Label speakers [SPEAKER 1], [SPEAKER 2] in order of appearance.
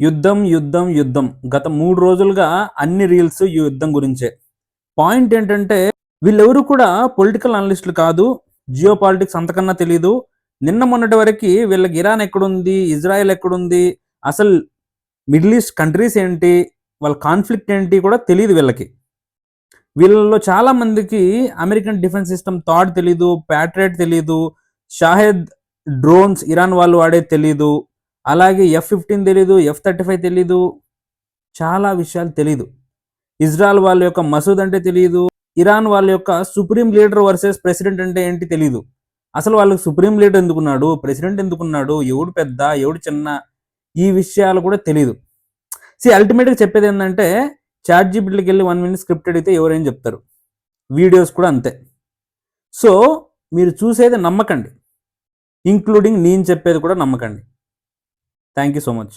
[SPEAKER 1] యుద్ధం, యుద్ధం, యుద్ధం. గత 3 రోజులుగా అన్ని రీల్స్ ఈ యుద్ధం గురించే. పాయింట్ ఏంటంటే వీళ్ళెవరు కూడా పొలిటికల్ అనలిస్టులు కాదు. జియో పాలిటిక్స్ అంతకన్నా తెలీదు. నిన్న మొన్నటి వరకి వీళ్ళకి ఇరాన్ ఎక్కడుంది? ఇజ్రాయెల్ ఎక్కడుంది? అసలు మిడిల్ ఈస్ట్ కంట్రీస్ ఏంటి? వాళ్ళ కాన్‌ఫ్లిక్ట్ ఏంటి కూడా తెలీదు వీళ్ళకి. వీళ్ళలో చాలా మందికి అమెరికన్ డిఫెన్స్ సిస్టమ్ థాడ్ తెలీదు. ప్యాట్రియట్ తెలీదు. షాహెద్ డ్రోన్స్ ఇరాన్ వాళ్ళు వాడేది తెలీదు. అలాగే F-15 తెలీదు. F-35 తెలీదు. చాలా విషయాలు తెలీదు. ఇజ్రాయెల్ వాళ్ళ యొక్క మసూద్ అంటే తెలీదు. ఇరాన్ వాళ్ళ యొక్క సుప్రీం లీడర్ వర్సెస్ ప్రెసిడెంట్ అంటే ఏంటి తెలీదు. అసలు వాళ్ళకి సుప్రీం లీడర్ ఎందుకున్నాడు? ప్రెసిడెంట్ ఎందుకున్నాడు? ఎవడు పెద్ద? ఎవడు చిన్న? ఈ విషయాలు కూడా తెలీదు. అల్టిమేట్‌గా చెప్పేదేందంటే చాట్‌జీపీటీలోకెళ్ళి 1 మినిట్ స్క్రిప్ట్ అడిగితే ఎవరైనా చెప్తారు. వీడియోస్ కూడా అంతే. సో, మీరు చూసేది నమ్మకండి. ఇంక్లూడింగ్ నేను చెప్పేది కూడా నమ్మకండి. Thank you so much.